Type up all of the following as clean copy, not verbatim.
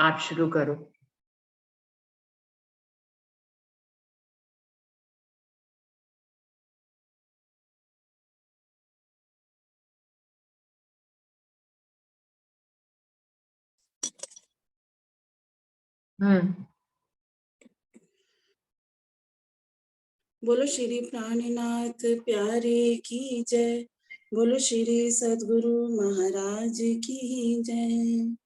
आप शुरू करो। बोलो श्री प्राणनाथ प्यारे की जय। बोलो श्री सद्गुरु महाराज की जय।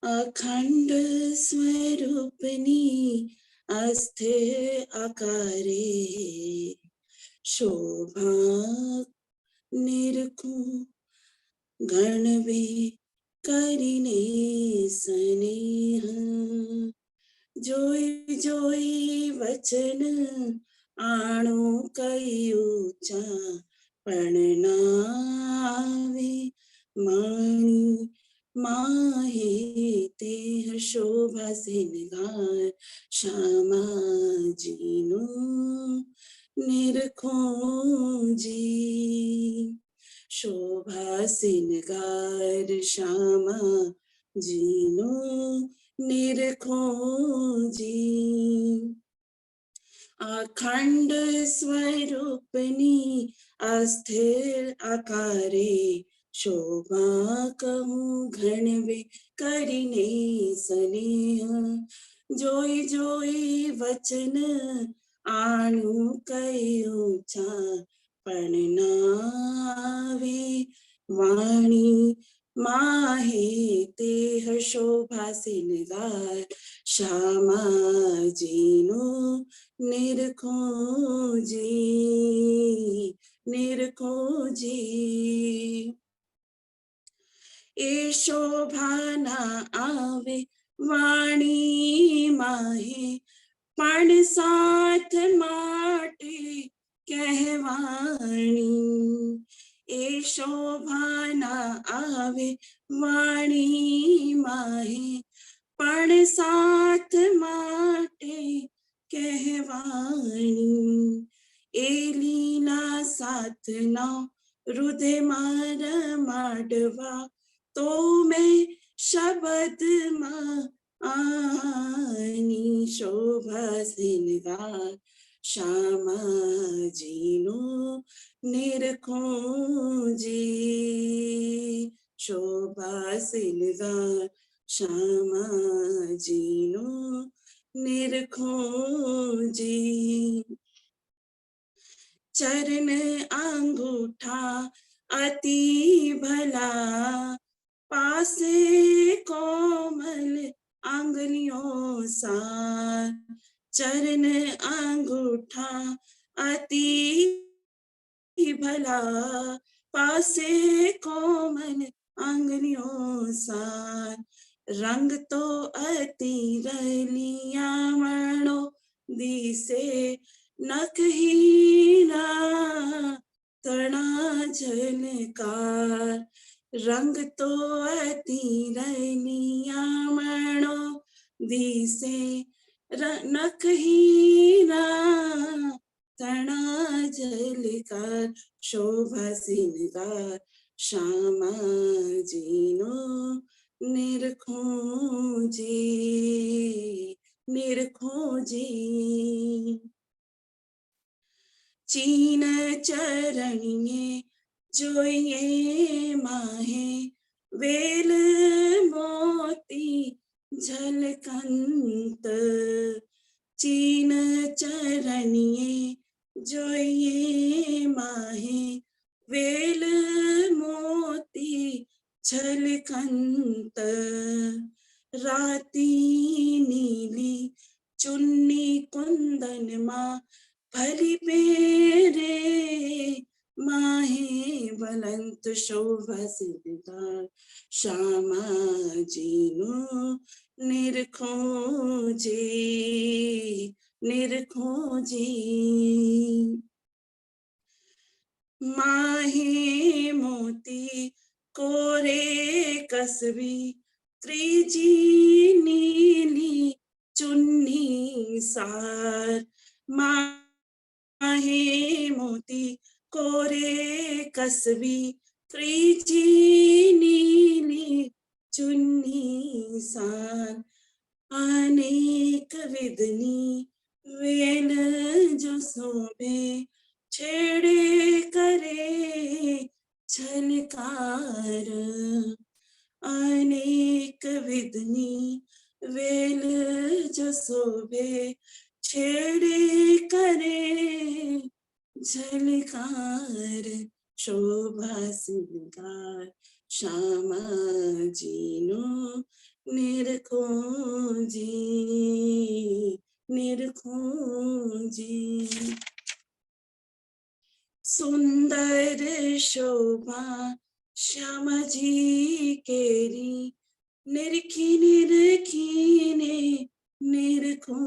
अखंड स्वरूपनी अस्थिर आकारे शोभा निरखूं गणवे करिने स्नेह। जोई जोई वचन आणो कई ऊंचा प्रणावे माणी माहे तेह शोभा सिंगार श्यामा जीनु निरखो जी। शोभा सिंगार श्यामा जीनु निरखो जी। अखंड स्वरूपनी अस्थिर आकारे शोभा कहूँ घनवे करिने स्नेह। जोई जोई वचन आणु कई ऊंचा प्रणावे वाणी माहे तेह शोभा सिंगार श्यामा जीनु निरखो जी निरखो जी। ए शोभा ना आवे वाणी माहे पण साथ माटे कहवाणी। ए शोभा ना आवे वाणी माहे पण साथ माटे कहवाणी। ए लीला साथ ना हृदय मार माडवा तो मैं शब्द मां आनी। शोभा सिंगार श्यामा जीनु निरखो जी। शोभा सिंगार श्यामा जीनु निरखो जी। चरण अंगूठा अति भला पासे कोमल अंगुलियों सार। चरण अंगूठा अति भला पासे कोमल अंगुलियों सार। रंग तो अति रलियामणो दिसे नख हीरा तना झलकार। रंग तो अति रलियामणो दिसे नख हीरा तना झलकार। शोभा सिंगार श्यामा जीनु निरखो जी निरखो जी। चीन चरणिये जोइए माहे वेल मोती झलकंत। चीन चरणिये जोइए माहे वेल मोती झलकंत। राती नीली चुन्नी कुंदन मां भली पेरे माहे बलंत। शोभा सिंगार श्यामा जीनु निरखो जी निरखो जी। माहे मोती कोरे कसबी त्रिजी नीली चुन्नी सार। माहे मोती कोरे कसबी त्रिजी नीली चुन्नी विदनी वेन जो शोभे छेड़े करे झनकार। अनेक विदनी वेल जो शोभे छेड़े करे झलकार। शोभा सिंगार श्यामा जीनो निरखो जी, निरखो जी। सुंदर शोभा श्यामा जी केरी निरखी निरखीने निरखो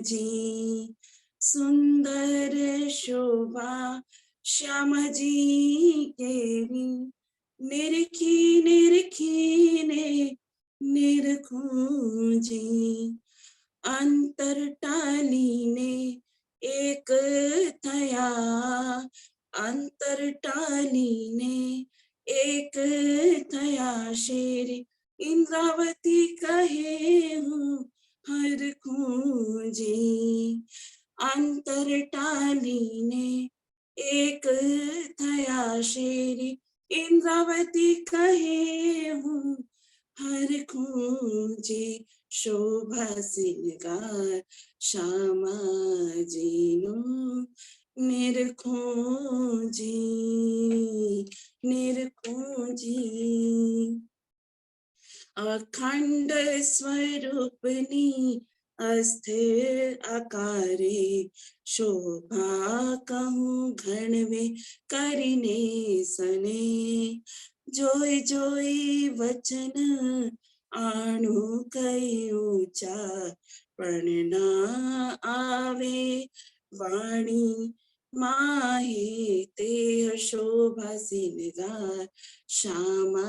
जी। सुंदर शोभा श्यामा जी केरी निरखी निरखीने निरखो जी। अंतर टालीने एक थया, अंतर टालीने एक थया शेर इंद्रावती कहे हूँ हर खूंजी। अंतर टालीने एक थया शेर इंद्रावती कहे हूँ हर खूंजी। शोभा सिंगार श्यामा जीनो निरखो जी, निरखो जी। अखंड स्वरूपनी अस्थिर आकारे शोभा कहूँ घन में करिने सने। जोई जोई वचन आणु कई ऊंचा पण ना आवे वाणी माहे ते शोभा सिंगार श्यामा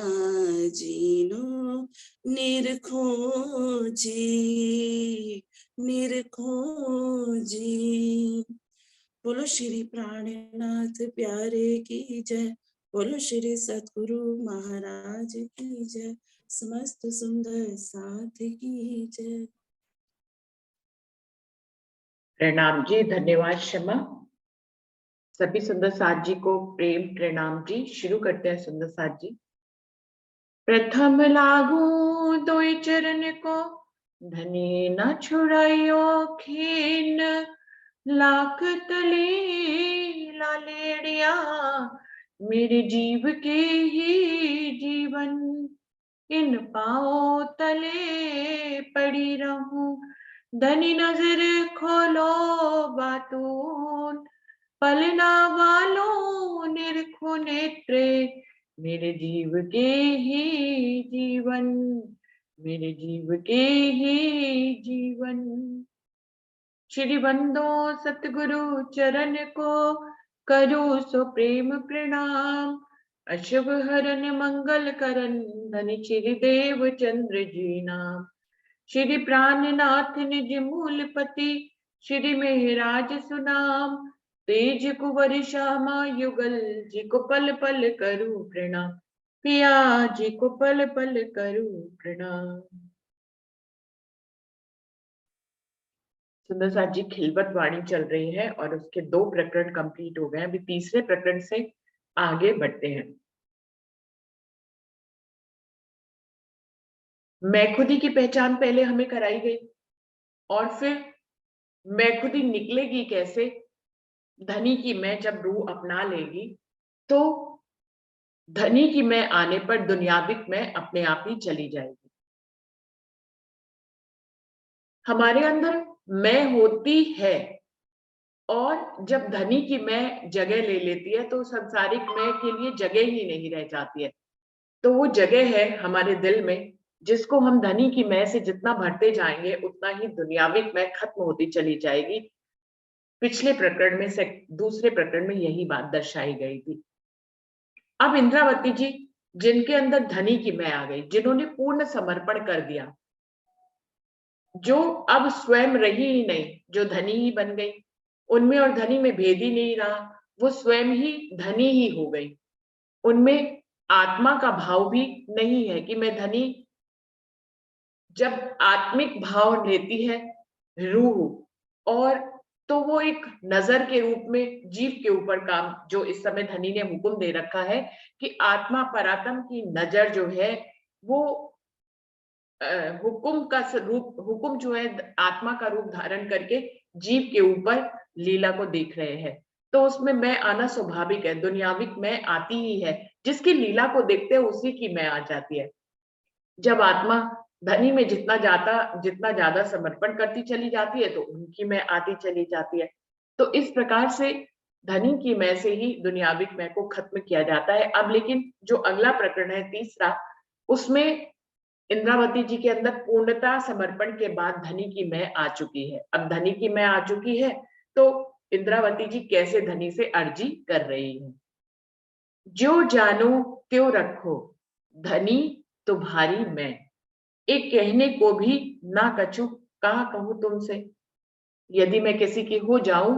जीनो निरखो जी, निरखो जी। बोलो श्री प्राणनाथ प्यारे की जय। बोलो श्री सतगुरु महाराज की जय। समस्त सुंदर साथ की जय। प्रणाम जी, धन्यवाद क्षमा। सभी सुंदर साथ जी को प्रेम प्रणाम जी। शुरू करते हैं सुंदर साथ जी। प्रथम लागू दोई चरण को धनी न छुड़ाइयो खीन। लाख तले लालेड़िया मेरे जीव के ही जीवन। इन पाओ तले पड़ी रहूं धनी नजर खोलो बातून। पलना वालों निरखो नेत्रे मेरे जीव के ही जीवन, मेरे जीव के ही जीवन। श्री बंदो सतगुरु चरण को करो सो प्रेम प्रणाम। अशुभ हरन मंगल करन धनि श्री देव चंद्र जी नाम। श्री प्राणनाथ निज मूलपति श्री मेहराज सुनाम। तेज कुंवर श्यामा युगल जी को पल पल करूं प्रणाम। पिया जी को पल पल करूं प्रणाम। सुंदर साथ जी खिलवत वाणी चल रही है और उसके 2 प्रकरण कंप्लीट हो गए। अभी तीसरे प्रकरण से आगे बढ़ते हैं। मैं खुदी की पहचान पहले हमें कराई गई और फिर मैं खुदी निकलेगी कैसे। धनी की मैं जब रूह अपना लेगी तो धनी की मैं आने पर दुनियाविक मैं अपने आप ही चली जाएगी। हमारे अंदर मैं होती है और जब धनी की मैं जगह ले लेती है तो संसारिक मैं के लिए जगह ही नहीं रह जाती है। तो वो जगह है हमारे दिल में जिसको हम धनी की मैं से जितना भरते जाएंगे उतना ही दुनियाविक मैं खत्म होती चली जाएगी। पिछले प्रकरण में से दूसरे प्रकरण में यही बात दर्शाई गई थी। अब इंद्रावती जी जिनके अंदर धनी की मैं आ गई, जिन्होंने पूर्ण समर्पण कर दिया, जो अब स्वयं रही ही नहीं, जो धनी ही बन गई, उनमें और धनी में भेद ही नहीं रहा, वो स्वयं ही धनी ही हो गई। उनमें आत्मा का भाव भी नहीं है कि मैं धनी। जब आत्मिक भाव लेती है, रूह, और तो वो एक नजर के रूप में जीव के ऊपर काम, जो इस समय धनी ने हुक्म दे रखा है कि आत्मा परात्म की नजर जो है वो हुक्म का रूप, हुक्म जो है आत्मा का रूप धारण करके जीव के ऊपर लीला को देख रहे हैं। तो उसमें मैं आना स्वाभाविक है, दुनियाविक मैं आती ही है, जिसकी लीला को देखते हैं उसी की मैं आ जाती है। जब आत्मा धनी में जितना ज्यादा समर्पण करती चली जाती है तो उनकी मैं आती चली जाती है। तो इस प्रकार से धनी की मैं से ही दुनियाविक मैं को खत्म किया जाता है। अब लेकिन जो अगला प्रकरण है तीसरा, उसमें इंद्रावती जी के अंदर पूर्णता समर्पण के बाद धनी की मैं आ चुकी है। अब धनी की मैं आ चुकी है तो इंद्रावती जी कैसे धनी से अर्जी कर रही है। जो जानो त्यों रखो, धनी तुम्हारी मैं, एक कहने को भी ना कछु, कहा कहूं तुमसे। यदि मैं किसी की हो जाऊं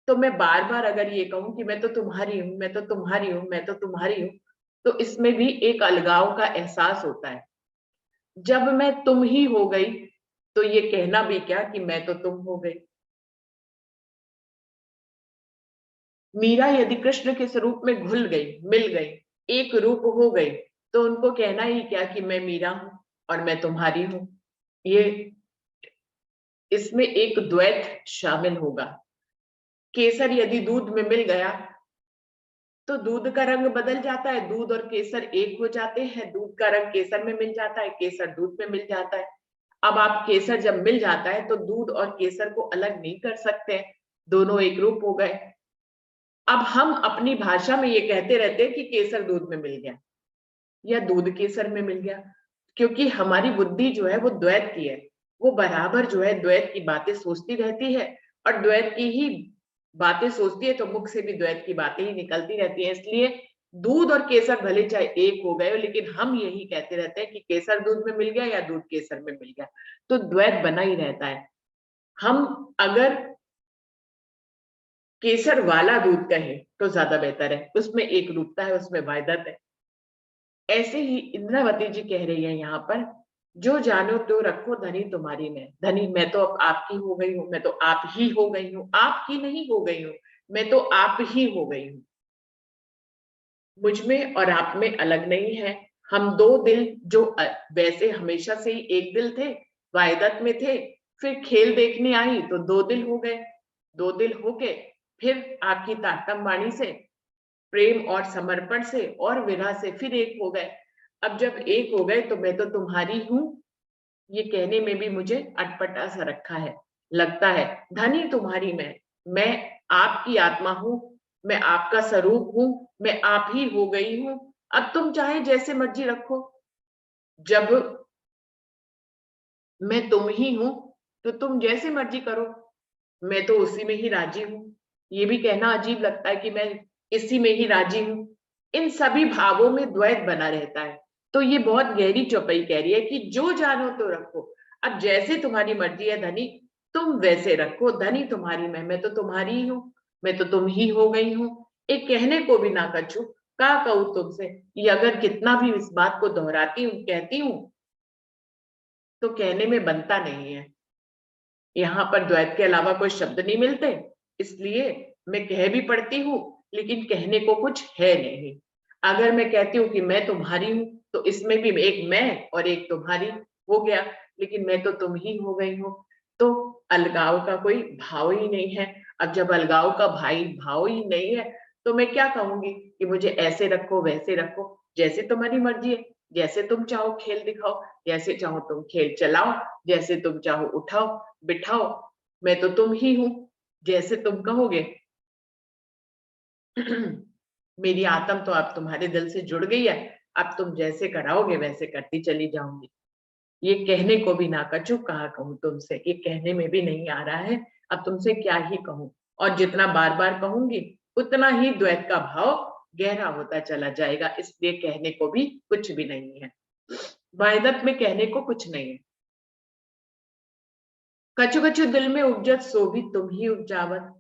तो मैं बार बार अगर ये कहूं कि मैं तो तुम्हारी हूं, मैं तो तुम्हारी हूं, मैं तो तुम्हारी हूं, तो इसमें भी एक अलगाव का एहसास होता है। जब मैं तुम ही हो गई तो ये कहना भी क्या कि मैं तो तुम हो गई। मीरा यदि कृष्ण के स्वरूप में घुल गई, मिल गई, एक रूप हो गई, तो उनको कहना ही क्या कि मैं मीरा हूं और मैं तुम्हारी हूं। ये इसमें एक द्वैत शामिल होगा। केसर यदि दूध में मिल गया तो दूध का रंग बदल जाता है, दूध और केसर एक हो जाते हैं, दूध का रंग केसर में मिल जाता है, केसर दूध में मिल जाता है। अब आप केसर जब मिल जाता है तो दूध और केसर को अलग नहीं कर सकते, दोनों एक रूप हो गए। अब हम अपनी भाषा में ये कहते रहते हैं कि केसर दूध में मिल गया या दूध केसर में मिल गया, क्योंकि हमारी बुद्धि जो है वो द्वैत की है, वो बराबर जो है द्वैत की बातें सोचती रहती है, और द्वैत की ही बातें सोचती है तो मुख से भी द्वैत की बातें ही निकलती रहती है। इसलिए दूध और केसर भले चाहे एक हो गए, लेकिन हम यही कहते रहते हैं कि केसर दूध में मिल गया या दूध केसर में मिल गया, तो द्वैत बना ही रहता है। हम अगर केसर वाला दूध कहें तो ज्यादा बेहतर है, उसमें एक रूपता है, उसमें वायदत है। ऐसे ही इंद्रावती जी कह रही है यहाँ पर, जो जानो तो रखो धनी तुम्हारी मैं, धनी मैं तो अब आपकी हो गई हूँ, मैं तो आप ही हो गई हूँ, आपकी नहीं हो गई हूँ, मैं तो आप ही हो गई हूँ। मुझ में और आप में अलग नहीं है। हम दो दिल जो वैसे हमेशा से ही एक दिल थे, वायदत में थे, फिर खेल देखने आई तो दो दिल हो गए, दो दिल होके फिर आपकी ताटम वाणी से, प्रेम और समर्पण से और विरह से फिर एक हो गए। अब जब एक हो गए तो मैं तो तुम्हारी हूं, ये कहने में भी मुझे अटपटा सा रखा है, लगता है। धनी तुम्हारी मैं आपकी आत्मा हूं, मैं आपका स्वरूप हूं, मैं आप ही हो गई हूं। अब तुम चाहे जैसे मर्जी रखो, जब मैं तुम ही हूं तो तुम जैसे मर्जी करो, मैं तो उसी में ही राजी हूं। ये भी कहना अजीब लगता है कि मैं इसी में ही राजी हूं। इन सभी भावों में द्वैत बना रहता है। तो ये बहुत गहरी चौपाई कह रही है कि जो जानो तो रखो, अब जैसे तुम्हारी मर्जी है धनी, तुम वैसे रखो। धनी तुम्हारी मैं तो तुम्हारी ही हूँ, मैं तो तुम ही हो गई हूँ, एक कहने को भी ना कछू, का कहूँ तुमसे। ये अगर कितना भी इस बात को दोहराती हूँ, कहती हूँ, तो कहने में बनता नहीं है। यहाँ पर द्वैत के अलावा कोई शब्द नहीं मिलते, इसलिए मैं कह भी पढ़ती हूँ लेकिन कहने को कुछ है नहीं। अगर मैं कहती हूँ कि मैं तुम्हारी हूँ तो इसमें भी एक मैं और एक तुम्हारी हो गया, लेकिन मैं तो तुम ही हो गई हूँ, तो अलगाव का कोई भाव ही नहीं है। अब जब अलगाव का भाव ही नहीं है तो मैं क्या कहूंगी कि मुझे ऐसे रखो वैसे रखो, जैसे तुम्हारी मर्जी है, जैसे तुम चाहो खेल दिखाओ, जैसे चाहो तुम खेल चलाओ, जैसे तुम चाहो उठाओ बिठाओ, मैं तो तुम ही हूं, जैसे तुम कहोगे। मेरी आत्म तो अब तुम्हारे दिल से जुड़ गई है, अब तुम जैसे कराओगे वैसे करती चली जाऊंगी। ये कहने को भी ना कछू, कहा कहूं तुमसे, ये कहने में भी नहीं आ रहा है, अब तुमसे क्या ही कहूं। और जितना बार बार कहूंगी उतना ही द्वैत का भाव गहरा होता चला जाएगा, इसलिए कहने को भी कुछ भी नहीं है। वायदत में कहने को कुछ नहीं है। कछु कछु दिल में उपजत सो भी तुम ही उपजावत,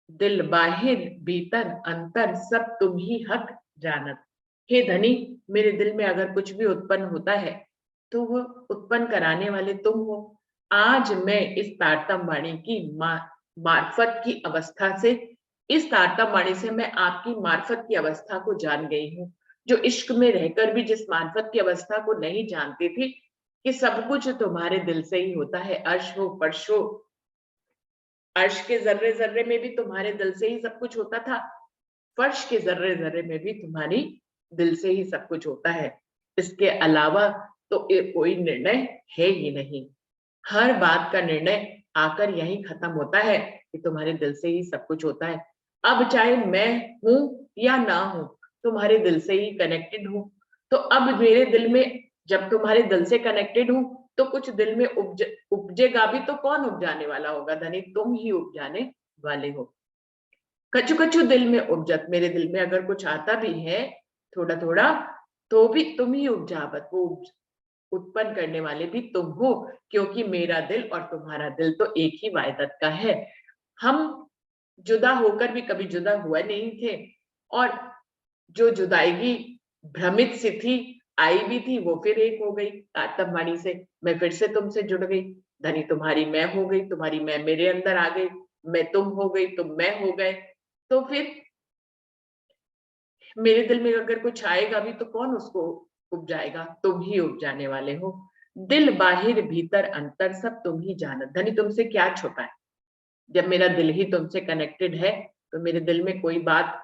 दिल बाहिर भीतर अंतर सब तुम ही हक जानत। हे धनी, मेरे दिल में अगर कुछ भी उत्पन्न होता है तो वो उत्पन्न कराने वाले तुम हो। आज मैं इस तारतम वाणी की मार्फत की अवस्था से, इस तारतम वाणी से मैं आपकी मार्फत की अवस्था को जान गई हूँ, जो इश्क में रहकर भी जिस मार्फत की अवस्था को नहीं जानती थी कि सब कुछ तुम्हारे दिल से ही होता है। अर्श हो फर्श हो, अर्श के जर्रे जर्रे में भी तुम्हारे दिल से ही सब कुछ होता था, फर्श के जर्रे जर्रे में भी तुम्हारी दिल से ही सब कुछ होता है। इसके अलावा तो कोई निर्णय है ही नहीं। हर बात का निर्णय आकर यही खत्म होता है कि तुम्हारे दिल से ही सब कुछ होता है। अब चाहे मैं हूं या ना हूं, तुम्हारे दिल से ही कनेक्टेड हूं। तो अब मेरे दिल में, जब तुम्हारे दिल से कनेक्टेड हूं, तो कुछ दिल में उपजेगा भी तो कौन उपजाने वाला होगा धनी? तुम ही उपजाने वाले हो। कछु कछु दिल में उपजत, मेरे दिल में अगर कुछ आता भी है थोड़ा थोड़ा, तो भी तुम ही उपजावत, वो उत्पन्न करने वाले भी तुम हो, क्योंकि मेरा दिल और तुम्हारा दिल तो एक ही वायदत का है। हम जुदा होकर भी कभी जुदा हुआ नहीं थे, और जो जुदाई भ्रमित सी थी, आई भी थी, वो फिर एक हो गई आत्मवाणी से। मैं फिर से तुमसे जुड़ गई, धनी तुम्हारी मैं हो गई, तुम्हारी मैं मेरे अंदर आ गई, मैं तुम हो गई, तुम मैं हो गए। तो फिर मेरे दिल में अगर कुछ आएगा भी तो कौन उसको उपजाएगा? तुम ही उपजाने वाले हो। दिल बाहिर भीतर अंतर सब तुम ही जानत, धनी तुमसे क्या छुपा है? जब मेरा दिल ही तुमसे कनेक्टेड है, तो मेरे दिल में कोई बात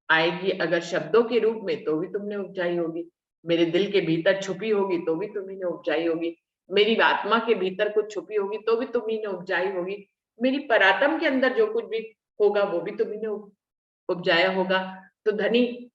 आएगी अगर शब्दों के रूप में, तो भी तुमने उपजाई होगी। मेरे दिल के भीतर छुपी होगी तो भी तुम्ही ने उपजाई होगी। मेरी आत्मा के भीतर कुछ छुपी होगी तो भी तुम्ही ने उपजाई होगी। मेरी परात्म के अंदर जो कुछ भी होगा वो भी तुम्ही ने उपजाया होगा। तो धनी,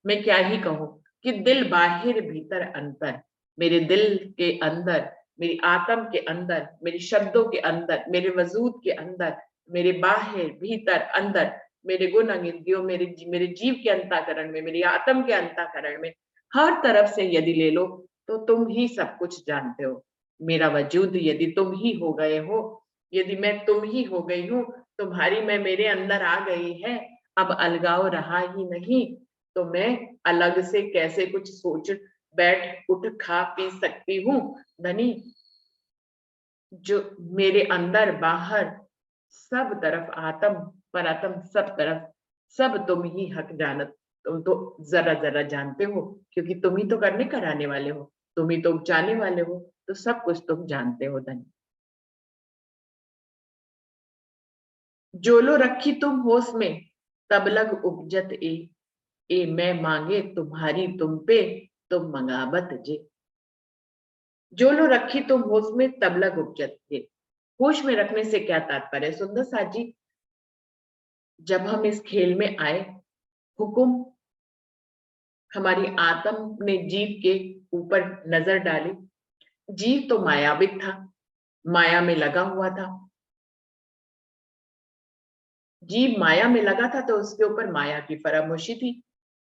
मैं क्या ही कहूँ कि दिल बाहिर भीतर अंतर, मेरे दिल के अंदर, मेरी आत्म के अंदर, मेरे शब्दों के अंदर, मेरे वजूद के अंदर, मेरे बाहिर भीतर अंदर, मेरे गुण इंद्रियों, मेरे जीव के अंतःकरण में, मेरी आत्म के अंतःकरण में, हर तरफ से यदि ले लो तो तुम ही सब कुछ जानते हो। मेरा वजूद यदि तुम ही हो गए हो, यदि मैं तुम ही हो गई हूँ, तुम्हारी मैं मेरे अंदर आ गई है, अब अलगाव रहा ही नहीं, तो मैं अलग से कैसे कुछ सोच बैठ उठ खा पी सकती हूँ धनी? जो मेरे अंदर बाहर सब तरफ आत्म परात्म, सब तरफ सब तुम ही हक जानत। तुम तो जरा जरा जानते हो, क्योंकि तुम ही तो करने कराने वाले हो, तुम ही तो उपजाने वाले हो, तो सब कुछ तुम जानते हो धनी। जोलो रखी तुम होश में, तब लग उपजत ए मैं मांगे तुम्हारी तुम पे, तुम मंगावत जे। जो लो रखी तुम होश में तब लग उपजत थे। होश में रखने से क्या तात्पर्य? सुंदर साथ जी, जब हम इस खेल में आए, हुक्म हमारी आत्म ने जीव के ऊपर नजर डाली। जीव तो मायाविक था, माया में लगा हुआ था। जीव माया में लगा था तो उसके ऊपर माया की फरामोशी थी।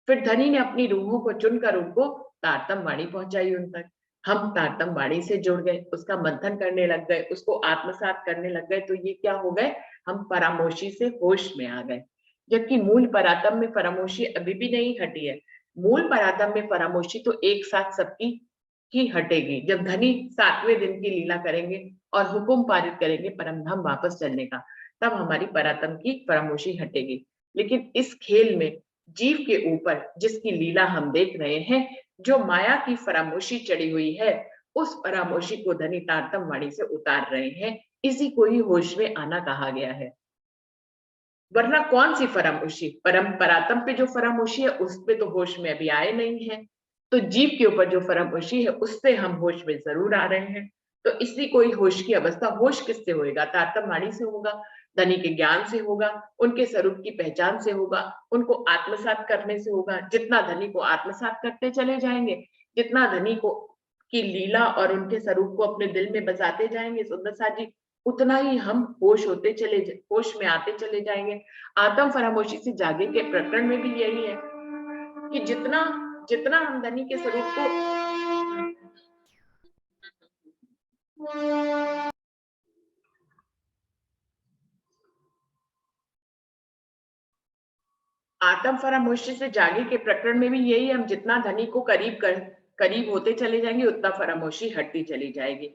फिर धनी ने अपनी रूहों को चुनकर उनको तारतम वाणी पहुंचाई उन तक। हम तारतम वाणी से जुड़ गए, उसका मंथन करने लग गए, उसको आत्मसात करने लग गए, तो ये क्या हो गए? हम परामोशी से होश में आ गए। जबकि मूल परातम में परामोशी अभी भी नहीं हटी है। मूल परातम में परामोशी तो एक साथ सबकी ही हटेगी जब धनी 7वें दिन की लीला करेंगे और हुक्म पारित करेंगे परम धाम वापस चलने का, तब हमारी परातम की परामोशी हटेगी। लेकिन इस खेल में जीव के ऊपर जिसकी लीला हम देख रहे हैं, जो माया की फरामोशी चढ़ी हुई है, उस परामोशी को धनी तारतम वाणी से उतार रहे हैं। इसी को ही होश में आना कहा गया है। वरना कौन सी फरामोशी? परम परातम पे जो फरामोशी है उस पे तो होश में अभी आए नहीं है। तो जीव के ऊपर जो फरामोशी है उससे हम होश में जरूर आ रहे हैं। तो इसी कोई होश की अवस्था, होश किससे होएगा? तारतम वाणी से होगा, धनी के ज्ञान से होगा, उनके स्वरूप की पहचान से होगा, उनको आत्मसात करने से होगा। जितना धनी को आत्मसात करते चले जाएंगे, जितना धनी को की लीला और उनके स्वरूप को अपने दिल में बसाते जाएंगे सुंदर साथ जी, उतना ही हम होश में आते चले जाएंगे। आत्म फरामोशी से जागे के प्रकरण में भी यही है कि जितना जितना हम धनी के स्वरूप को आत्म फरामोशी से जागे के प्रकरण में भी यही, हम जितना धनी को करीब होते चले जाएंगे, उतना फरामोशी हटती चली जाएगी।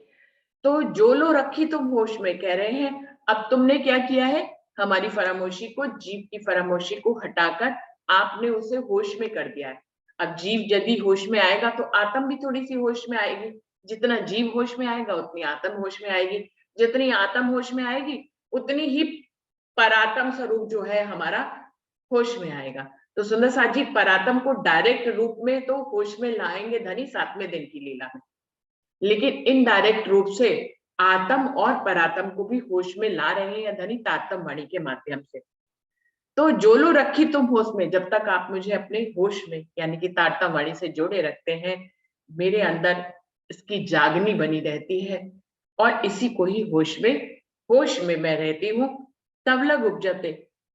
तो जो लो रखी तुम होश में कह रहे हैं, अब तुमने क्या किया है, हमारी फरामोशी को, जीव की फरामोशी को हटाकर आपने उसे होश में कर दिया है। अब जीव यदि होश में आएगा तो आत्म भी थोड़ी सी होश में आएगी। जितना जीव होश में आएगा उतनी आत्म होश में आएगी, जितनी आत्म होश में आएगी उतनी ही परात्म स्वरूप जो है हमारा होश में आएगा। तो सुंदर साथ जी परात्म को डायरेक्ट रूप में तो होश में लाएंगे धनी 7वें दिन की लीला में, लेकिन इनडायरेक्ट रूप से आत्म और परात्म को भी होश में ला रहे हैं धनी तारतम वाणी के माध्यम से। तो जो लो रखी तुम होश में, जब तक आप मुझे अपने होश में यानी कि तारतम वाणी से जोड़े रखते हैं, मेरे अंदर इसकी जागनी बनी रहती है और इसी को ही होश में मैं रहती हूँ। तब लग उपजते,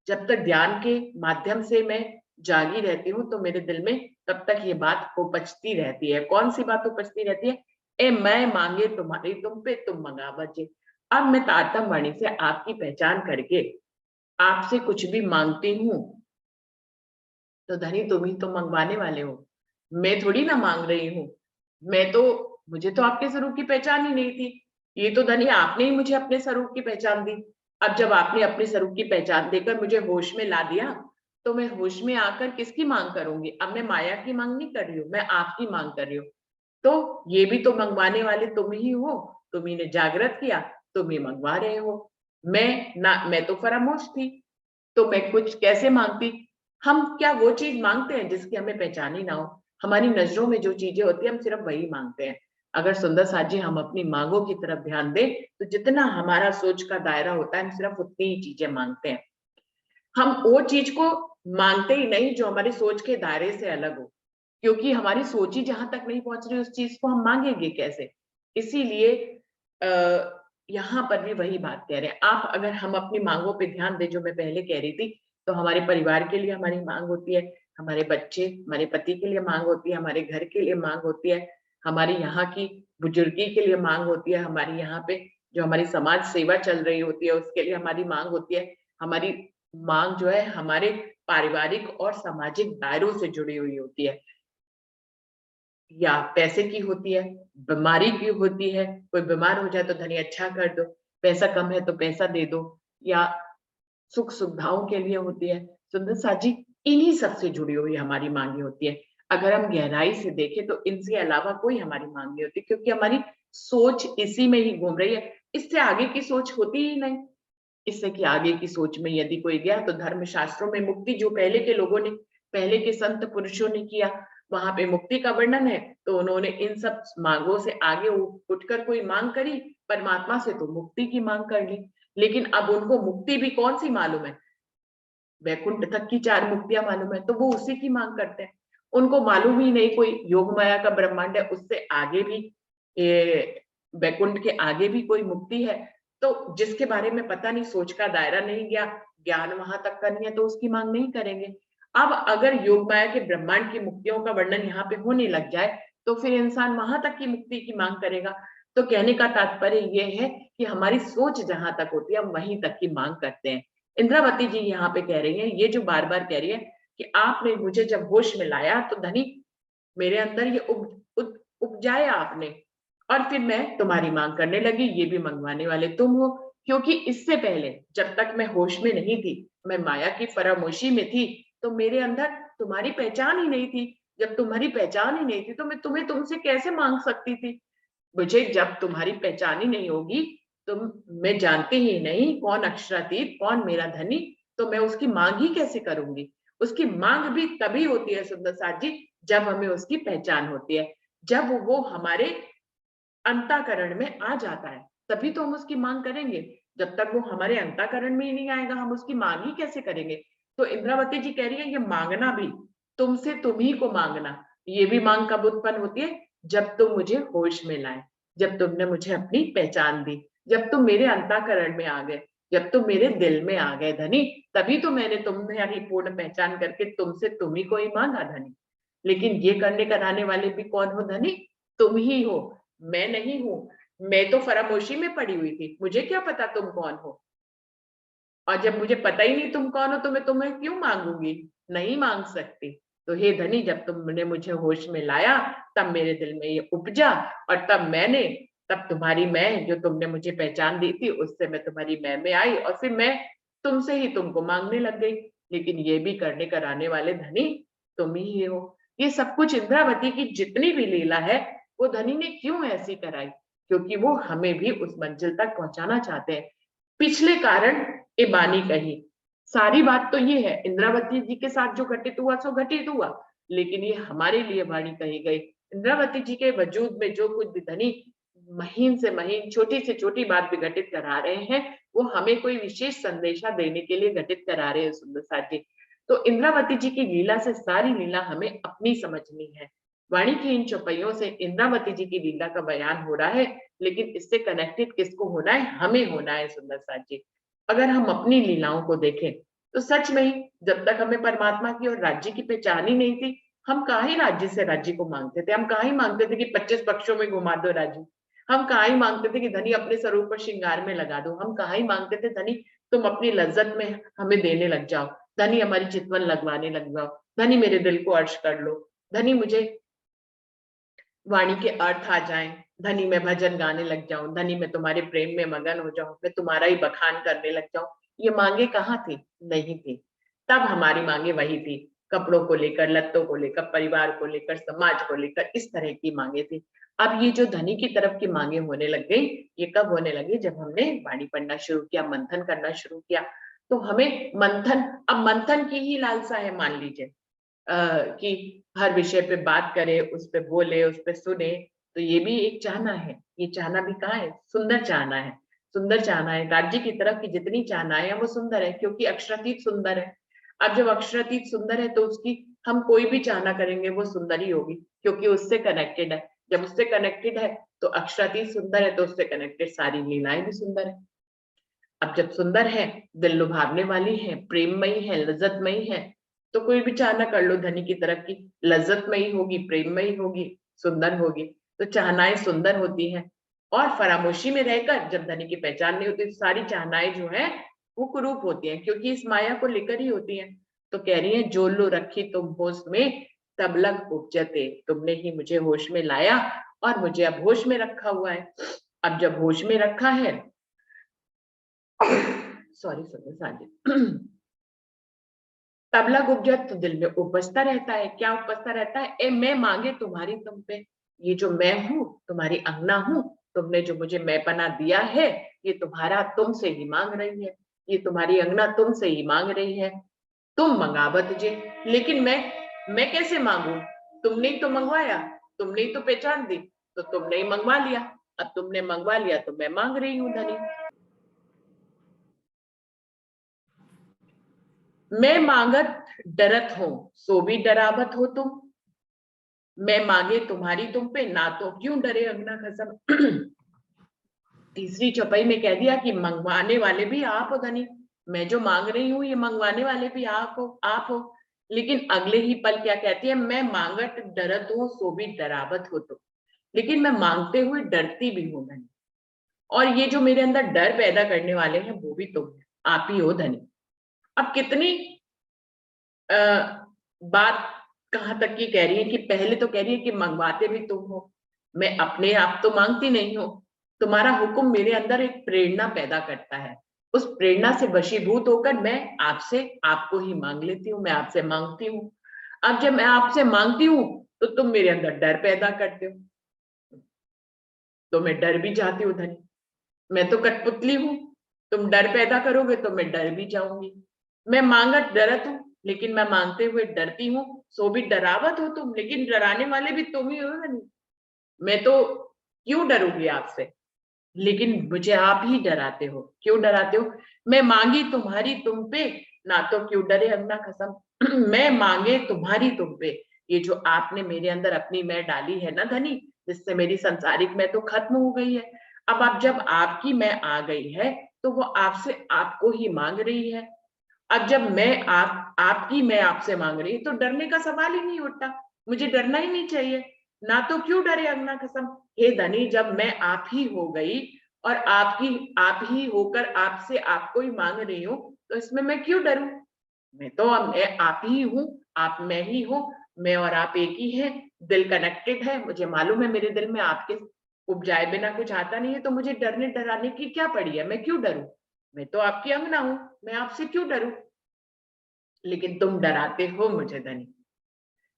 जब तक ध्यान के माध्यम से मैं जागी रहती हूँ तो मेरे दिल में तब तक ये बात उपजती रहती है। कौन सी बात उपजती रहती है? ए मैं मांगे तुम्हारी तुम पे तुम मंगा बचे। अब मैं तारतम वाणी से आपकी पहचान करके आपसे कुछ भी मांगती हूँ तो धनी तुम ही तो मंगवाने वाले हो, मैं थोड़ी ना मांग रही हूँ। मैं तो, मुझे तो आपके स्वरूप की पहचान ही नहीं थी, ये तो धनी आपने ही मुझे अपने स्वरूप की पहचान दी। अब जब आपने अपने स्वरूप की पहचान देकर मुझे होश में ला दिया तो मैं होश में आकर किसकी मांग करूंगी? अब मैं माया की मांग नहीं कर रही हूँ, मैं आपकी मांग कर रही हूँ। तो ये भी तो मंगवाने वाले तुम ही हो, तुम ही ने जागृत किया, तुम ही मंगवा रहे हो। मैं तो फरामोश थी, तो मैं कुछ कैसे मांगती? हम क्या वो चीज मांगते हैं जिसकी हमें पहचान ही ना हो? हमारी नजरों में जो चीजें होती है हम सिर्फ वही मांगते हैं। अगर सुंदर साथ जी हम अपनी मांगों की तरफ ध्यान दें तो जितना हमारा सोच का दायरा होता है हम सिर्फ उतनी ही चीजें मांगते हैं। हम वो चीज को मांगते ही नहीं जो हमारी सोच के दायरे से अलग हो, क्योंकि हमारी सोच ही जहां तक नहीं पहुंच रही उस चीज को हम मांगेंगे कैसे? इसीलिए यहाँ पर भी वही बात कह रहे हैं। आप अगर हम अपनी मांगों पे ध्यान दें, जो मैं पहले कह रही थी, तो हमारे परिवार के लिए हमारी मांग होती है, हमारे बच्चे, हमारे पति के लिए मांग होती है, हमारे घर के लिए मांग होती है, हमारी यहाँ की बुजुर्गी के लिए मांग होती है, हमारी यहाँ पे जो हमारी समाज सेवा चल रही होती है उसके लिए हमारी मांग होती है। हमारी मांग जो है हमारे पारिवारिक और सामाजिक दायरों से जुड़ी हुई होती है, या पैसे की होती है, बीमारी की होती है, कोई बीमार हो जाए तो धनी अच्छा कर दो, पैसा कम है तो पैसा दे दो, या सुख सुविधाओं के लिए होती है। सुंदर साथ जी इन्हीं सब से जुड़ी हुई हमारी मांगे होती है। अगर हम गहराई से देखें तो इनसे अलावा कोई हमारी मांग नहीं होती, क्योंकि हमारी सोच इसी में ही घूम रही है, इससे आगे की सोच होती ही नहीं। इससे कि आगे की सोच में यदि कोई गया तो धर्म शास्त्रों में मुक्ति जो पहले के लोगों ने, पहले के संत पुरुषों ने किया, वहां पे मुक्ति का वर्णन है, तो उन्होंने इन सब मांगों से आगे उठकर कोई मांग करी, परमात्मा से तो मुक्ति की मांग कर ली। लेकिन अब उनको मुक्ति भी कौन सी मालूम है? वैकुंठ तक की 4 मुक्तियां मालूम है, तो वो उसी की मांग करते हैं। उनको मालूम ही नहीं कोई योग माया का ब्रह्मांड है, उससे आगे भी वैकुंठ के आगे भी कोई मुक्ति है। तो जिसके बारे में पता नहीं, सोच का दायरा नहीं गया, ज्ञान वहां तक का नहीं है, तो उसकी मांग नहीं करेंगे। अब अगर योग माया के ब्रह्मांड की मुक्तियों का वर्णन यहाँ पे होने लग जाए तो फिर इंसान वहां तक की मुक्ति की मांग करेगा। तो कहने का तात्पर्य ये है कि हमारी सोच जहां तक होती है हम वहीं तक की मांग करते हैं। इंद्रावती जी यहाँ पे कह रही है, ये जो बार बार कह रही है कि आपने मुझे जब होश में लाया तो धनी मेरे अंदर ये उपजाया आपने, और फिर मैं तुम्हारी मांग करने लगी, ये भी मंगवाने वाले तुम हो। क्योंकि इससे पहले जब तक मैं होश में नहीं थी, मैं माया की फरामोशी में थी, तो मेरे अंदर तुम्हारी पहचान ही नहीं थी। जब तुम्हारी पहचान ही नहीं थी तो मैं तुम्हें तुमसे कैसे मांग सकती थी? मुझे जब तुम्हारी पहचान ही नहीं होगी, तो मैं जानती ही नहीं कौन अक्षरातीत, कौन मेरा धनी, तो मैं उसकी मांग ही कैसे करूंगी? उसकी मांग भी तभी होती है सुंदर साथ जी, जब हमें उसकी पहचान होती है, जब वो हमारे अंतःकरण में आ जाता है, तभी तो हम उसकी मांग करेंगे। जब तक वो हमारे अंतःकरण में ही नहीं आएगा हम उसकी मांग ही कैसे करेंगे? तो इंद्रावती जी कह रही है ये मांगना भी तुमसे तुम ही को मांगना, ये भी मांग कब उत्पन्न होती है? जब तुम मुझे होश में लाए, जब तुमने मुझे अपनी पहचान दी, जब तुम मेरे अंतःकरण में आ गए, जब तुम मेरे दिल में आ गए धनी, तभी तो मैंने तुम्हारी पूर्ण पहचान करके तुमसे तुम ही को ही मांगा धनी। लेकिन ये करने कराने वाले भी कौन हो धनी? तुम ही हो, मैं नहीं हूँ। मैं तो फरामोशी में पड़ी हुई थी, मुझे क्या पता तुम कौन हो? और जब मुझे पता ही नहीं तुम कौन हो तो मैं तुम्हें क्यों मांगूंगी? नहीं मांग सकती। तो हे धनी, जब तुमने मुझे होश में लाया तब मेरे दिल में ये उपजा, और तब मैंने तब तुम्हारी मैं जो तुमने मुझे पहचान दी थी उससे मैं तुम्हारी मैं में आई और फिर मैं तुमसे ही तुमको मांगने लग गई। लेकिन ये भी करने कराने वाले धनी तुम ही हो। ये सब कुछ इंद्रावती की जितनी भी लीला है वो धनी ने क्यों ऐसी कराई? क्योंकि वो हमें भी उस मंजिल तक पहुंचाना चाहते हैं। पिछले कारण ये बानी कही। सारी बात तो ये है, इंद्रावती जी के साथ जो घटित हुआ सो घटित हुआ, लेकिन ये हमारे लिए वाणी कही गई। इंद्रावती जी के वजूद में जो कुछ भी धनी महीन से महीन, छोटी से छोटी बात भी घटित करा रहे हैं, वो हमें कोई विशेष संदेशा देने के लिए घटित करा रहे हैं सुंदर साथ जी। तो इंद्रावती जी की लीला से सारी लीला हमें अपनी समझनी है। वाणी की इन चौपाइयों से इंद्रावती जी की लीला का बयान हो रहा है, लेकिन इससे कनेक्टेड किसको होना है? हमें होना है सुंदर साथ जी। अगर हम अपनी लीलाओं को देखें तो सच में ही जब तक हमें परमात्मा की और राज्य की पहचान ही नहीं थी, हम काहे राज्य से राज्य को मांगते थे? हम काहे मांगते थे कि 25 पक्षों में घुमा दो राज्य? हम काहे मांगते थे कि धनी अपने स्वरूप पर श्रृंगार में लगा दो? हम काहे मांगते थे धनी तुम अपनी लज्जत में हमें देने लग जाओ, धनी हमारी चितवन लगवाने लग जाओ, धनी मेरे दिल को अर्श कर लो, धनी मुझे वाणी के अर्थ आ जाएं, धनी मैं भजन गाने लग जाऊं, धनी मैं तुम्हारे प्रेम में मगन हो जाऊं, मैं तुम्हारा ही बखान करने लग जाऊं। ये मांगे कहाँ थी? नहीं थी। तब हमारी मांगे वही थी, कपड़ों को लेकर, लत्तों को लेकर, परिवार को लेकर, समाज को लेकर, इस तरह की मांगे थी। अब ये जो धनी की तरफ की मांगे होने लग गई, ये कब होने लगी? जब हमने वाणी पढ़ना शुरू किया, मंथन करना शुरू किया। तो हमें मंथन, अब मंथन की ही लालसा है मान लीजिए, कि हर विषय पे बात करे, उस पे बोले, उस पे सुने, तो ये भी एक चाहना है। ये चाहना भी कहाँ है? सुंदर चाहना है। सुंदर चाहना है। राज्य की तरफ की जितनी चाहनाएं है वो सुंदर है, क्योंकि अक्षरातीत सुंदर है। अब जब अक्षरातीत सुंदर है तो उसकी हम कोई भी चाहना करेंगे वो सुंदर ही होगी, क्योंकि उससे कनेक्टेड है। जब उससे कनेक्टेड है तो अक्षरातीत सुंदर है, तो उससे कनेक्टेड सारी लीलाएं भी सुंदर है। अब जब सुंदर है, दिल लुभावने वाली है, प्रेममयी है, लज्जतमयी है, तो कोई भी चाहना कर लो धनी की तरफ की, लज्जतमयी होगी, प्रेममयी होगी, सुंदर होगी। तो चाहनाएं सुंदर होती हैं। और फरामोशी में रहकर जब धनी की पहचान नहीं होती तो सारी चाहनाएं जो है वो कुरूप होती हैं, क्योंकि इस माया को लेकर ही होती हैं। तो कह रही है, जो लो रखी तुम होश में तब लग उपजते, तुमने ही मुझे होश में लाया और मुझे अब होश में रखा हुआ है। अब जब होश में रखा है, सॉरी सॉरी साजिद, तबला उपजत तो दिल में उपजता रहता है। क्या उपजता रहता है? ए मैं मांगे तुम्हारी तुम पे, ये जो मैं हूँ तुम्हारी अंगना हूँ, तुमने जो मुझे मैं बना दिया है, ये तुम्हारा तुमसे ही मांग रही है, ये तुम्हारी अंगना तुमसे ही मांग रही है। तुम मंगावत जे, लेकिन मैं कैसे मांगू? तुमने ही तो मंगवाया, तुमने ही तो पहचान दी, तो तुमने ही मंगवा लिया। अब तुमने मंगवा लिया तो मैं मांग रही हूँ धनी। मैं मांगत डरत हूँ, सो भी डरावत हो तुम। मैं मांगे तुम्हारी तुम पे, ना तो क्यों डरे अंगना खसम। तीसरी चौपाई में कह दिया कि मंगवाने वाले भी आप हो धनी, मैं जो मांग रही हूँ ये मंगवाने वाले भी आप हो, आप हो। लेकिन अगले ही पल क्या कहती है? मैं मांगत डरत हूँ, सो भी डरावत हो तुम। लेकिन मैं मांगते हुए डरती भी हूँ धनी, और ये जो मेरे अंदर डर पैदा करने वाले हैं वो भी तुम है, आप ही हो धनी। अब कितनी बात कहाँ तक की कह रही है कि पहले तो कह रही है कि मंगवाते भी तुम हो, मैं अपने आप तो मांगती नहीं हूँ, तुम्हारा हुक्म मेरे अंदर एक प्रेरणा पैदा करता है, उस प्रेरणा से वशीभूत होकर मैं आपसे आपको ही मांग लेती हूँ, मैं आपसे मांगती हूँ। अब जब मैं आपसे मांगती हूँ तो तुम मेरे अंदर डर पैदा करते हो, तो मैं डर भी जाती हूँ धनी। मैं तो कठपुतली हूँ, तुम डर पैदा करोगे तो मैं डर भी जाऊंगी। मैं मांगत डरत हूँ, लेकिन मैं मांगते हुए डरती हूँ, सो भी डरावत हो तुम, लेकिन डराने वाले भी तुम ही हो ना। मैं तो क्यों डरूंगी आपसे, लेकिन मुझे आप ही डराते हो। क्यों डराते हो? मैं मांगी तुम्हारी तुम पे, ना तो क्यों डरे अंगना खसम। मैं मांगे तुम्हारी तुम पे, ये जो आपने मेरे अंदर अपनी मैं डाली है ना धनी, जिससे मेरी संसारिक मैं तो खत्म हो गई है। अब आप जब आपकी मैं आ गई है तो वो आपसे आपको ही मांग रही है। अब जब मैं आपकी मैं आपसे मांग रही तो डरने का सवाल ही नहीं उठता, मुझे डरना ही नहीं चाहिए। ना तो क्यों डरे अंगना कसम। हे धनी, जब मैं आप ही हो गई और आपकी आप ही होकर आपसे आपको ही मांग रही हूँ, तो इसमें मैं क्यों डरूं? मैं आप ही हूँ, आप मैं ही हूँ, मैं और आप एक ही हैं, दिल कनेक्टेड है, मुझे मालूम है मेरे दिल में आपके उपजाए बिना कुछ आता नहीं है, तो मुझे डरने डराने की क्या पड़ी है? मैं क्यों डरूं? मैं तो आपकी अंगना हूं, मैं आपसे क्यों डरूं? लेकिन तुम डराते हो मुझे धनी।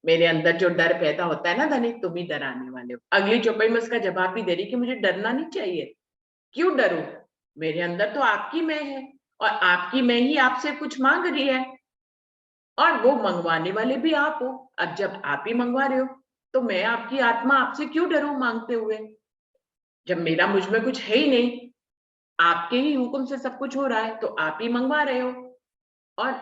मेरे अंदर जो डर पैदा होता है ना धनी, तुम ही डराने वाले हो। अगली चौपाई में उसका जवाब भी दे रही कि मुझे डरना नहीं चाहिए। क्यों डरूं? मेरे अंदर तो आपकी मैं है, और आपकी मैं ही आपसे कुछ मांग रही है, और वो मंगवाने वाले भी आप हो। अब जब आप ही मंगवा रहे हो, तो मैं आपकी आत्मा आपसे क्यों डरूं मांगते हुए? जब मेरा मुझ में कुछ है ही नहीं, आपके ही हुक्म से सब कुछ हो रहा है, तो आप ही मंगवा रहे हो और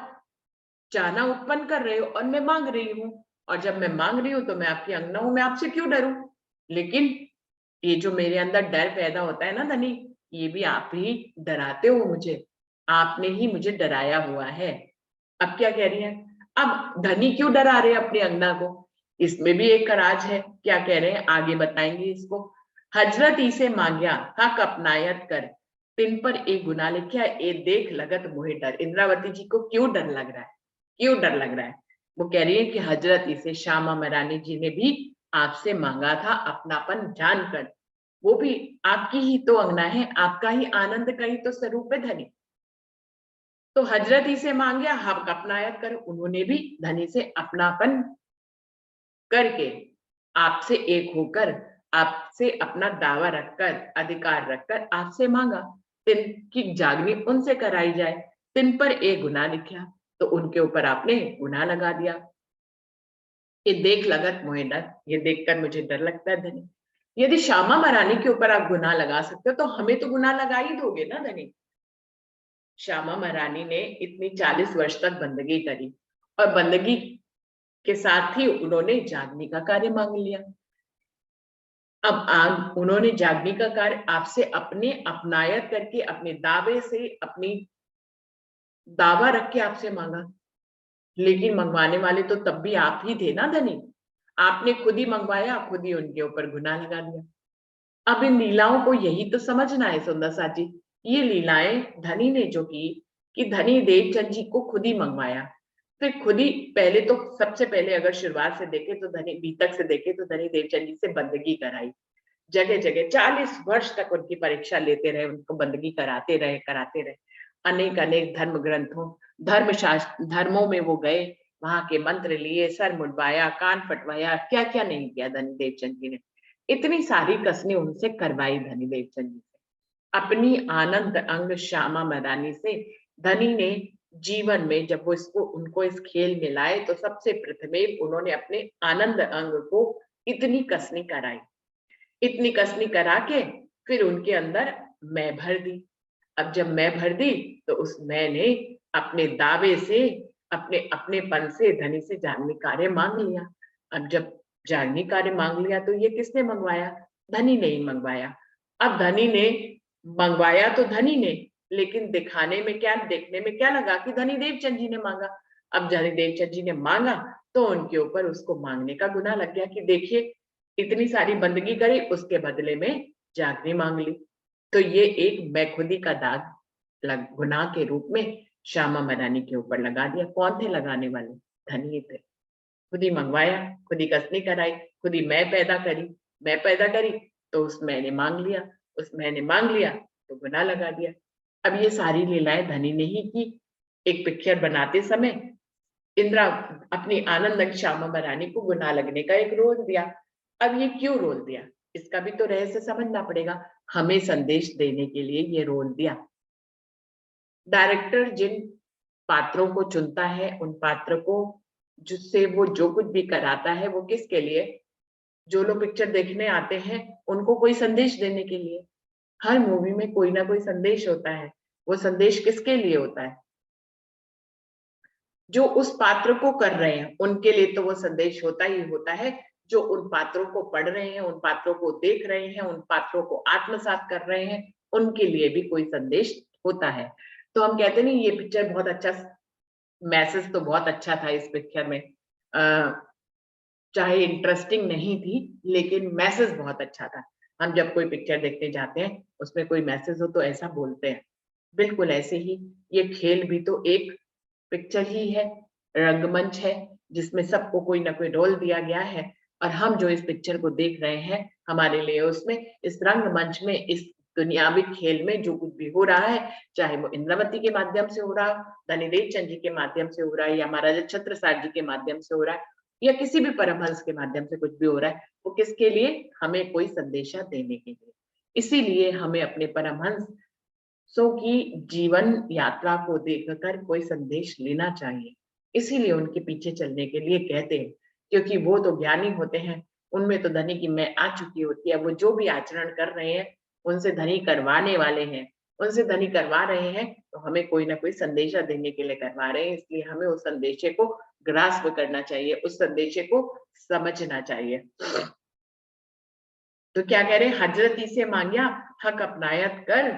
चाहना उत्पन्न कर रहे हो, और मैं मांग रही हूँ। और जब मैं मांग रही हूँ तो मैं आपकी अंगना हूं, मैं आपसे क्यों डरूं? लेकिन ये जो मेरे अंदर डर पैदा होता है ना धनी, ये भी आप ही डराते हो मुझे। आपने ही मुझे डराया हुआ है। अब क्या कह रही है? अब धनी क्यों डरा रहे हैं अपनी अंगना को? इसमें भी एक राज है। क्या कह रहे हैं, आगे बताएंगे इसको। हजरत इसे मांग्या हक अपनायत कर, तिन पर एक गुना लिखा, ए देख लगत मोहे डर। इंद्रावती जी को क्यों डर लग रहा है? क्यों डर लग रहा है? वो कह रही है कि हजरत इसे श्यामा महारानी जी ने भी आपसे मांगा था अपनापन जानकर। वो भी आपकी ही तो अंगना है, आपका ही आनंद का ही तो स्वरूप है धनी। तो हजरत ही से मांगे हक अपनायत कर, उन्होंने भी धनी से अपनापन करके, आपसे एक होकर, आपसे अपना दावा रखकर, अधिकार रखकर आपसे मांगा। तिन की जागनी उनसे कराई जाए, तिन पर एक गुनाह लिखा, तो उनके ऊपर आपने गुनाह लगा दिया। ये देख लगत मोहे डर, ये देखकर मुझे डर लगता है धनी। यदि श्यामा महारानी के ऊपर आप गुनाह लगा सकते हो, तो हमें तो गुनाह लगा ही दोगे ना धनी। श्यामा महारानी ने इतनी 40 वर्ष तक बंदगी करी, और बंदगी के साथ ही उन्होंने जागने का कार्य मांग लिया। अब आग उन्होंने जागने का कार्य आपसे अपने अपनायत करके, अपने दावे से, अपनी दावा रख के आपसे मांगा। लेकिन मंगवाने वाले तो तब भी आप ही थे ना धनी। आपने खुद ही मंगवाया, खुद ही उनके ऊपर गुनाह लगा दिया। अब इन लीलाओं को यही तो समझना है सुंदर सा जी। ये लीलाएं धनी ने जो की, कि धनी देवचंद जी को खुद ही मंगवाया, फिर खुद ही, पहले तो सबसे पहले अगर शुरुआत से देखे तो धनी बीतक से देखे तो धनी देवचंद जी से बंदगी कराई। जगह जगह 40 वर्ष तक उनकी परीक्षा लेते रहे, उनको बंदगी कराते रहे। अनेक अनेक धर्म ग्रंथों, धर्मशास्त्र, धर्मों में वो गए, वहां के मंत्र लिए, सर मुंडवाया, कान फटवाया, क्या क्या नहीं किया धनी देवचंद जी ने। इतनी सारी कसने उनसे करवाई धनी देवचंद जी से। अपनी आनंद अंग श्यामा महारानी से धनी ने जीवन में, जब वो इसको उनको इस खेल में लाए, तो सबसे प्रथमेव उन्होंने अपने आनंद अंग को इतनी कसनी कराई, इतनी कसनी करा के फिर उनके अंदर मैं भर दी। अब जब मैं भर दी, तो उस मैं ने अपने दावे से, अपने अपनेपन से धनी से जागनी कार्य मांग लिया। अब जब जागनी कार्य मांग लिया, तो ये किसने मंगवाया? धनी ने ही मंगवाया। अब धनी ने मंगवाया तो धनी ने, लेकिन दिखाने में क्या, देखने में क्या लगा कि धनी देवचंद जी ने मांगा। अब धनी देवचंद जी ने मांगा, तो उनके ऊपर उसको मांगने का गुनाह लग गया कि देखिए, इतनी सारी बंदगी करी, उसके बदले में जागनी मांग ली। तो ये एक मैं खुदी का दाग गुनाह के रूप में श्यामा महारानी के ऊपर लगा दिया। कौन थे लगाने वाले? धनी थे। खुद ही मंगवाया, खुद ही कसनी कराई, खुद ही मैं पैदा करी, तो उस मैंने मांग लिया, उस मैंने मांग लिया, तो गुनाह लगा दिया। अब ये सारी लीलाएं धनी ने ही की। एक पिक्चर बनाते समय इंद्रा अपनी आनंद श्यामा महारानी को गुनाह लगने का एक रोल दिया। अब ये क्यों रोल दिया, इसका भी तो रहस्य समझना पड़ेगा। हमें संदेश देने के लिए ये रोल दिया। डायरेक्टर जिन पात्रों को चुनता है, उन पात्र को, जिससे वो जो कुछ भी कराता है, वो किसके लिए? जो लोग पिक्चर देखने आते हैं, उनको कोई संदेश देने के लिए। हर मूवी में कोई ना कोई संदेश होता है। वो संदेश किसके लिए होता है? जो उस पात्र को कर रहे हैं, उनके लिए तो वो संदेश होता ही होता है। जो उन पात्रों को पढ़ रहे हैं, उन पात्रों को देख रहे हैं, उन पात्रों को आत्मसात कर रहे हैं, उनके लिए भी कोई संदेश होता है। तो हम कहते नहीं, ये पिक्चर बहुत अच्छा, मैसेज तो बहुत अच्छा था इस पिक्चर में। चाहे इंटरेस्टिंग नहीं थी, लेकिन मैसेज बहुत अच्छा था। हम जब कोई पिक्चर देखने जाते हैं, उसमें कोई मैसेज हो तो ऐसा बोलते हैं। बिल्कुल ऐसे ही ये खेल भी तो एक पिक्चर ही है, रंगमंच है, जिसमें सबको कोई ना कोई रोल दिया गया है। और हम जो इस पिक्चर को देख रहे हैं, हमारे लिए उसमें इस रंगमंच में, इस दुनियावी खेल में जो कुछ भी हो रहा है, चाहे वो इंद्रावती के माध्यम से हो रहा हो, धनीदेव चंद जी के माध्यम से हो रहा है, या महाराजा छत्रसाल जी के माध्यम से हो रहा है, या किसी भी परमहंस के माध्यम से कुछ भी हो रहा है, वो किसके लिए? हमें कोई संदेशा देने के लिए। इसीलिए हमें अपने परमहंसों की जीवन यात्रा को देखकर कोई संदेश लेना चाहिए। इसीलिए उनके पीछे चलने के लिए कहते हैं, क्योंकि वो तो ज्ञानी होते हैं, उनमें तो धनी की मैं आ चुकी होती है। वो जो भी आचरण कर रहे हैं, उनसे धनी करवाने वाले हैं, उनसे धनी करवा रहे हैं, तो हमें कोई ना कोई संदेशा देने के लिए करवा रहे हैं। इसलिए हमें उस संदेशे को ग्रास्प करना चाहिए, उस संदेशे को समझना चाहिए। तो क्या कह रहे हैं? हजरत से मांगिया हक अपनायत कर,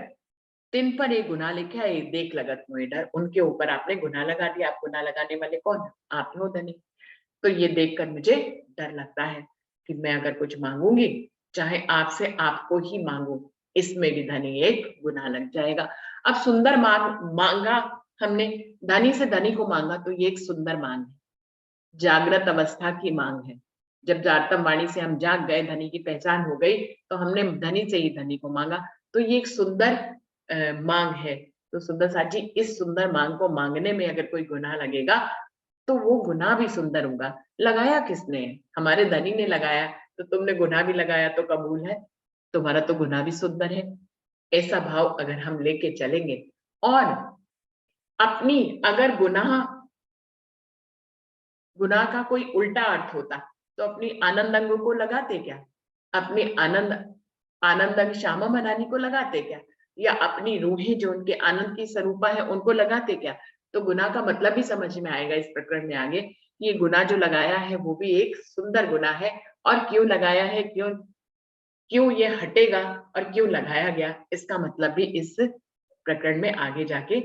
तिन पर ये गुनाह लिखा है, देख लगत मोहि डर। उनके ऊपर आपने गुनाह लगा दिया। आप गुनाह लगाने वाले कौन है? आप हो धनी। तो ये देखकर मुझे डर लगता है कि मैं अगर कुछ मांगूंगी, चाहे आपसे आपको ही मांगू, इसमें भी धनी एक गुनाह लग जाएगा। अब सुंदर मांगा हमने, धनी से धनी को मांगा, तो ये एक सुंदर मांग है, जागृत अवस्था की मांग है। जब जातम वाणी से हम जाग गए, धनी की पहचान हो गई, तो हमने धनी से ही धनी को मांगा। तो ये एक सुंदर मांग है। तो सुंदर साथ जी, इस सुंदर मांग को मांगने में अगर कोई गुनाह लगेगा, तो वो गुनाह भी सुंदर होगा। लगाया किसने है? हमारे धनी ने लगाया, तो तुमने गुनाह भी लगाया तो कबूल है, तुम्हारा तो गुनाह भी सुंदर है। ऐसा भाव अगर हम लेके चलेंगे, और अपनी अगर गुनाह का कोई उल्टा अर्थ होता, तो अपनी आनंद अंग को लगाते क्या? अपनी आनंद अंग श्यामा मनानी को लगाते क्या? या अपनी रूहें जो उनके आनंद की स्वरूपा है, उनको लगाते क्या? तो गुनाह का मतलब भी समझ में आएगा इस प्रकरण में आगे। ये गुनाह जो लगाया है, वो भी एक सुंदर गुनाह है। और क्यों लगाया है, क्यों क्यों ये हटेगा, और क्यों लगाया गया, इसका मतलब भी इस प्रकरण में आगे जाके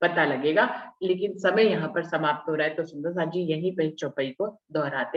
पता लगेगा। लेकिन समय यहाँ पर समाप्त हो रहा है, तो सुंदर साथ जी यहीं पे चौपाई को दोहराते हैं।